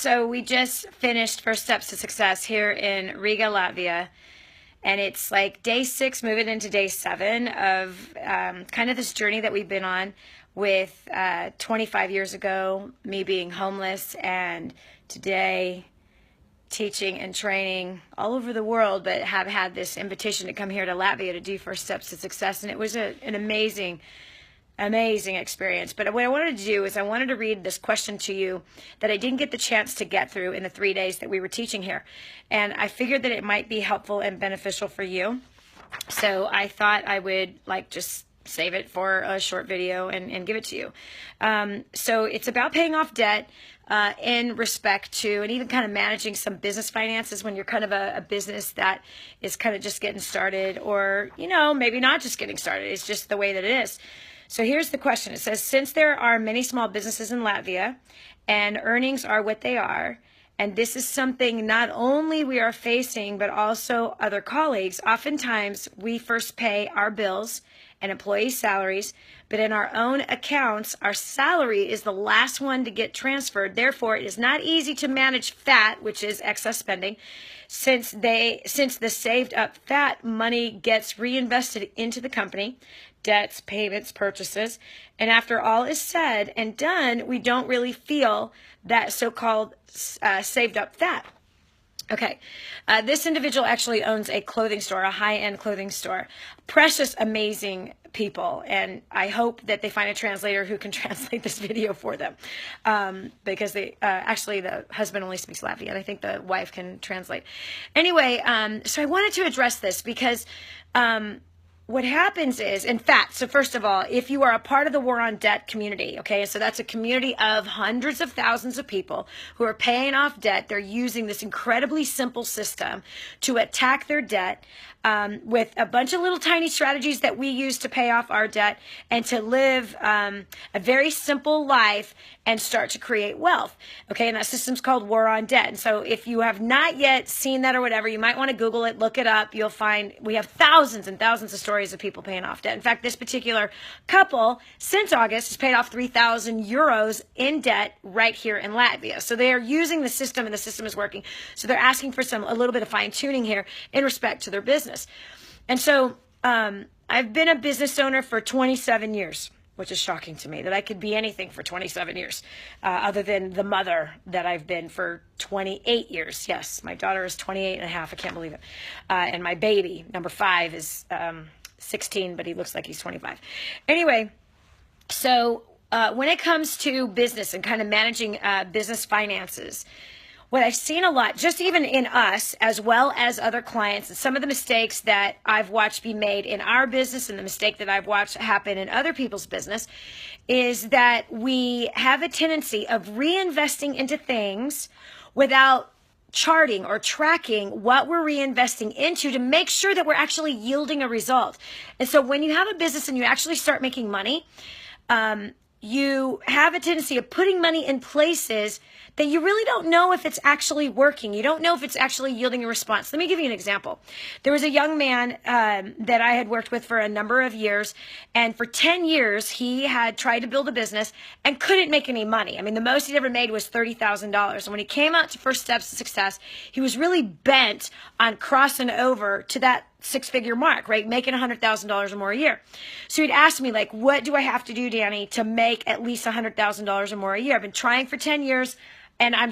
So we just finished First Steps to Success here in Riga, Latvia. And it's like day 6, moving into day 7 of kind of this journey that we've been on with 25 years ago, me being homeless, and today teaching and training all over the world, but have had this invitation to come here to Latvia to do First Steps to Success. And it was an amazing experience. But what I wanted to do is I wanted to read this question to you that I didn't get the chance to get through in the 3 days that we were teaching here. And I figured that it might be helpful and beneficial for you. So I thought I would just save it for a short video and give it to you. So it's about paying off debt in respect to, and even kind of managing some business finances when you're kind of a business that is kind of just getting started, or, maybe not just getting started. It's just the way that it is. So here's the question. It says, since there are many small businesses in Latvia and earnings are what they are, and this is something not only we are facing, but also other colleagues, oftentimes we first pay our bills and employee salaries, but in our own accounts, our salary is the last one to get transferred. Therefore, it is not easy to manage fat, which is excess spending, since the saved up fat money gets reinvested into the company, debts, payments, purchases, and after all is said and done, we don't really feel that so-called saved up fat. Okay, this individual actually owns a clothing store, a high-end clothing store. Precious, amazing people, and I hope that they find a translator who can translate this video for them, because they actually, the husband only speaks Latvian. I think the wife can translate. Anyway, so I wanted to address this because what happens is, in fact, so first of all, if you are a part of the War on Debt community, okay, so that's a community of hundreds of thousands of people who are paying off debt. They're using this incredibly simple system to attack their debt with a bunch of little tiny strategies that we use to pay off our debt and to live a very simple life and start to create wealth. Okay, and that system's called War on Debt. And so if you have not yet seen that or whatever, you might want to Google it, look it up. You'll find we have thousands and thousands of stories of people paying off debt. In fact, this particular couple, since August, has paid off 3,000 euros in debt right here in Latvia. So they are using the system, and the system is working. So they're asking for a little bit of fine tuning here in respect to their business. And so I've been a business owner for 27 years, which is shocking to me that I could be anything for 27 years, other than the mother that I've been for 28 years. Yes, my daughter is 28 and a half. I can't believe it. And my baby, number 5, is 16, but he looks like he's 25. Anyway, so when it comes to business and kind of managing business finances, what I've seen a lot, just even in us, as well as other clients, and some of the mistakes that I've watched be made in our business and the mistake that I've watched happen in other people's business, is that we have a tendency of reinvesting into things without charting or tracking what we're reinvesting into to make sure that we're actually yielding a result. And so when you have a business and you actually start making money, you have a tendency of putting money in places that you really don't know if it's actually working. You don't know if it's actually yielding a response. Let me give you an example. There was a young man that I had worked with for a number of years, and for 10 years he had tried to build a business and couldn't make any money. I mean, the most he'd ever made was $30,000. And when he came out to First Steps to Success, he was really bent on crossing over to that 6-figure mark, right? Making $100,000 or more a year. So he'd ask me, like, what do I have to do, Dani, to make at least $100,000 or more a year? I've been trying for 10 years. And I'm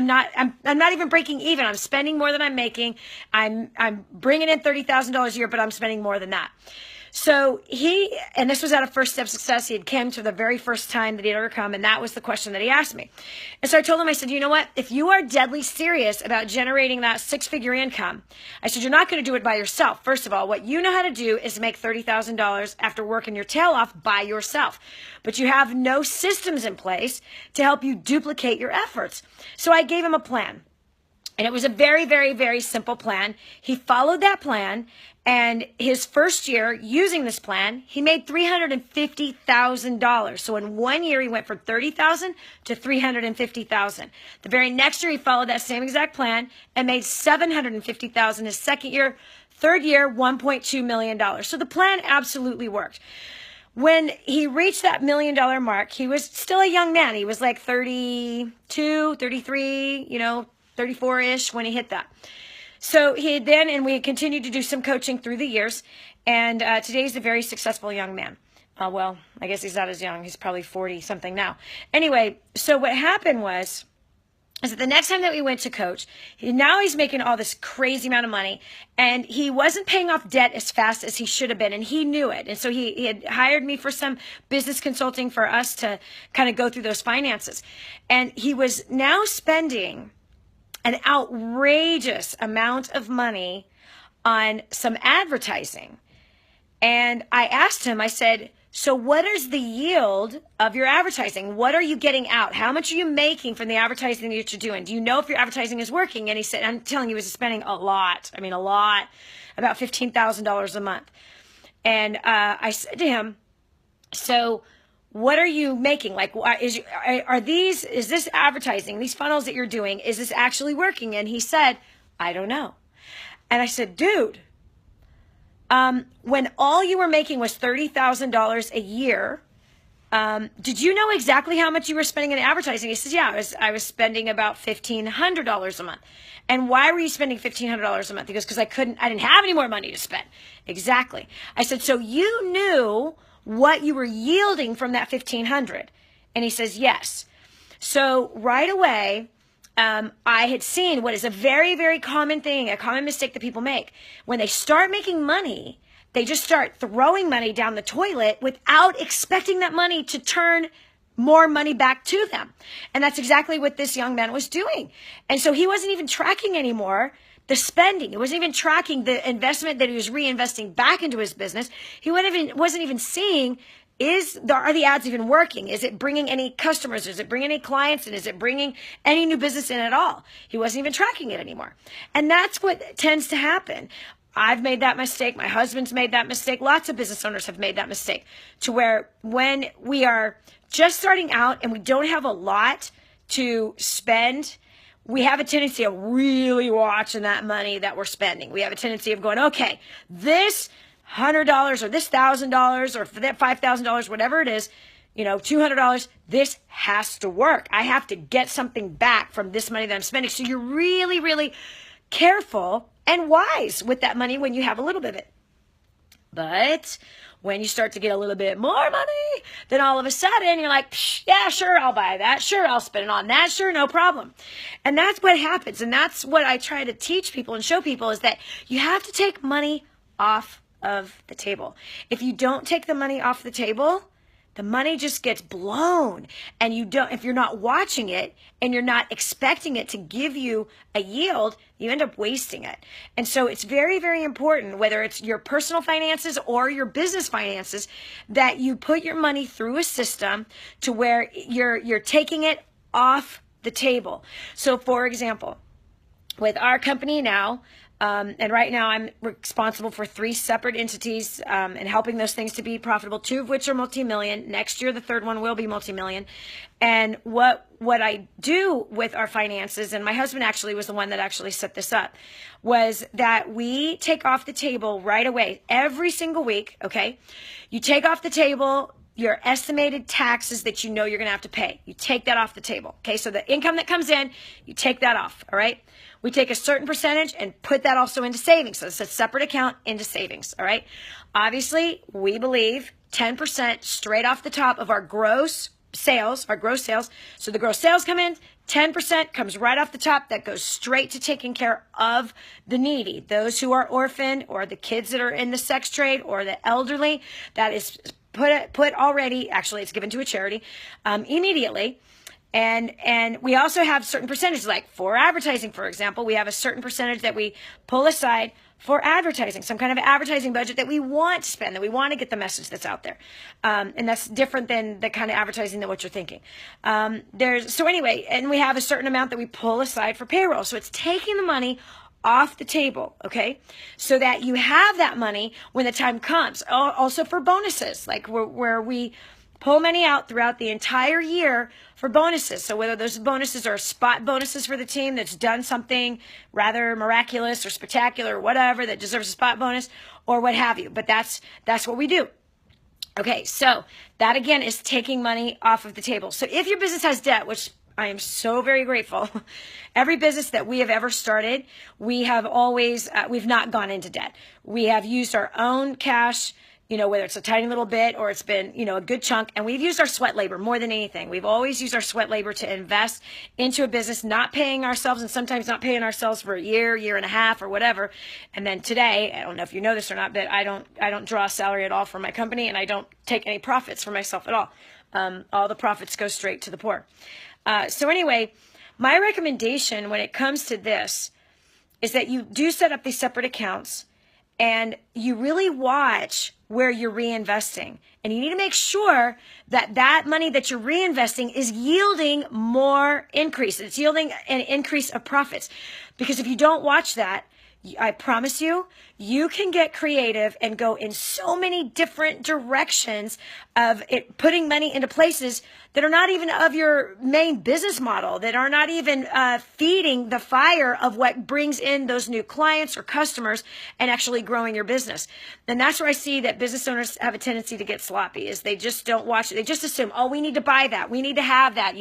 not even breaking even. I'm spending more than I'm making. I'm bringing in $30,000 a year, but I'm spending more than that. So and this was out of First Step Success. He had come to the very first time that he'd ever come, and that was the question that he asked me. And so I told him, I said, you know what? If you are deadly serious about generating that 6-figure income, I said, you're not going to do it by yourself. First of all, what you know how to do is make $30,000 after working your tail off by yourself. But you have no systems in place to help you duplicate your efforts. So I gave him a plan. And it was a very, very, very simple plan. He followed that plan, and his first year using this plan, he made $350,000. So in 1 year, he went from $30,000 to $350,000. The very next year, he followed that same exact plan and made $750,000 his second year. Third year, $1.2 million. So the plan absolutely worked. When he reached that $1 million mark, he was still a young man. He was like 32, 33, 34-ish when he hit that. So and we continued to do some coaching through the years. And today he's a very successful young man. Well, I guess he's not as young. He's probably 40 something now. Anyway, so what happened is that the next time that we went to coach, now he's making all this crazy amount of money, and he wasn't paying off debt as fast as he should have been, and he knew it. And so he had hired me for some business consulting for us to kind of go through those finances. And he was now spending an outrageous amount of money on some advertising. And I asked him, I said, so what is the yield of your advertising? What are you getting out? How much are you making from the advertising that you're doing? Do you know if your advertising is working? And he said, I'm telling you, he was spending a lot. I mean, a lot, about $15,000 a month. And I said to him, so what are you making? Like, is this advertising, these funnels that you're doing, is this actually working? And he said, I don't know. And I said, dude, when all you were making was $30,000 a year, did you know exactly how much you were spending in advertising? He says, yeah, I was spending about $1,500 a month. And why were you spending $1,500 a month? He goes, because I didn't have any more money to spend. Exactly. I said, so you knew what you were yielding from that $1,500? And he says, yes. So right away, I had seen what is a very, very common thing, a common mistake that people make. When they start making money, they just start throwing money down the toilet without expecting that money to turn more money back to them. And that's exactly what this young man was doing. And so he wasn't even tracking anymore the spending. He wasn't even tracking the investment that he was reinvesting back into his business. He wasn't even seeing, are the ads even working? Is it bringing any customers? Is it bringing any clients? And is it bringing any new business in at all? He wasn't even tracking it anymore. And that's what tends to happen. I've made that mistake. My husband's made that mistake. Lots of business owners have made that mistake, to where when we are just starting out and we don't have a lot to spend, we have a tendency of really watching that money that we're spending. We have a tendency of going, okay, this $100 or this $1,000 or for that $5,000, whatever it is, $200, this has to work. I have to get something back from this money that I'm spending. So you're really, really careful and wise with that money when you have a little bit of it. But when you start to get a little bit more money, then all of a sudden you're like, yeah, sure, I'll buy that. Sure, I'll spend it on that. Sure, no problem. And that's what happens. And that's what I try to teach people and show people, is that you have to take money off of the table. If you don't take the money off the table, the money just gets blown. And if you're not watching it and you're not expecting it to give you a yield, you end up wasting it. And so it's very, very important, whether it's your personal finances or your business finances, that you put your money through a system to where you're taking it off the table. So for example, with our company now, and right now I'm responsible for 3 separate entities and helping those things to be profitable, 2 of which are multi-million. Next year, the 3rd one will be multi-million. And what I do with our finances, and my husband actually was the one that actually set this up, was that we take off the table right away, every single week, okay? You take off the table your estimated taxes that you're going to have to pay. You take that off the table, okay? So the income that comes in, you take that off, all right? We take a certain percentage and put that also into savings. So it's a separate account into savings, all right? Obviously, we believe 10% straight off the top of our gross sales. So the gross sales come in, 10% comes right off the top. That goes straight to taking care of the needy, those who are orphaned, or the kids that are in the sex trade, or the elderly. That is put already. Actually, it's given to a charity immediately. And we also have certain percentages, like for advertising, for example, we have a certain percentage that we pull aside for advertising, some kind of advertising budget that we want to spend, that we want to get the message that's out there. And that's different than the kind of advertising that what you're thinking. So anyway, and we have a certain amount that we pull aside for payroll. So it's taking the money off the table, okay? So that you have that money when the time comes. Also for bonuses, like where we pull money out throughout the entire year for bonuses. So whether those bonuses are spot bonuses for the team that's done something rather miraculous or spectacular or whatever that deserves a spot bonus, or what have you. But that's what we do. Okay, so that again is taking money off of the table. So if your business has debt, which I am so very grateful, every business that we have ever started, we have always, we've not gone into debt. We have used our own cash, whether it's a tiny little bit or it's been, a good chunk. And we've used our sweat labor more than anything. We've always used our sweat labor to invest into a business, not paying ourselves and sometimes not paying ourselves for a year and a half or whatever. And then today, I don't know if you know this or not, but I don't draw a salary at all from my company, and I don't take any profits for myself at all. All the profits go straight to the poor. So anyway, my recommendation when it comes to this is that you do set up these separate accounts and you really watch where you're reinvesting. And you need to make sure that that money that you're reinvesting is yielding more increase. It's yielding an increase of profits. Because if you don't watch that, I promise you, you can get creative and go in so many different directions of it, putting money into places that are not even of your main business model, that are not even feeding the fire of what brings in those new clients or customers and actually growing your business. And that's where I see that business owners have a tendency to get sloppy, is they just don't watch it. They just assume, oh, we need to buy that. We need to have that.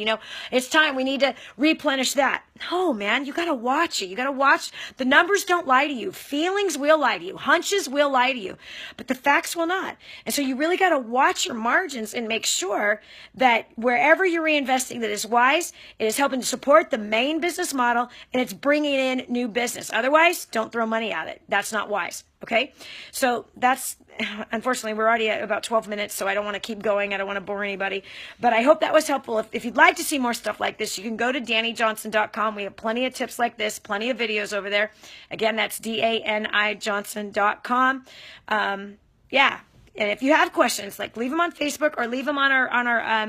It's time. We need to replenish that. No, man, you got to watch it. You got to watch. The numbers don't lie to you. Feelings will lie to you. Hunches will lie to you, but the facts will not. And so you really got to watch your margins and make sure that wherever you're reinvesting that is wise, it is helping to support the main business model and it's bringing in new business. Otherwise, don't throw money at it. That's not wise. Okay. So that's, unfortunately, we're already at about 12 minutes, so I don't want to keep going. I don't want to bore anybody, but I hope that was helpful. If you'd like to see more stuff like this, you can go to DaniJohnson.com. We have plenty of tips like this, plenty of videos over there. Again, that's DaniJohnson.com. Yeah. And if you have questions, leave them on Facebook or leave them on our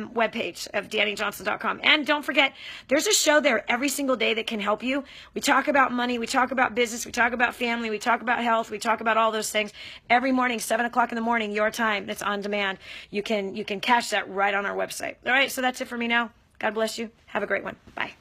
webpage of DaniJohnson.com. And don't forget, there's a show there every single day that can help you. We talk about money. We talk about business. We talk about family. We talk about health. We talk about all those things every morning, 7 o'clock in the morning, your time. That's on demand. You can catch that right on our website. All right. So that's it for me now. God bless you. Have a great one. Bye.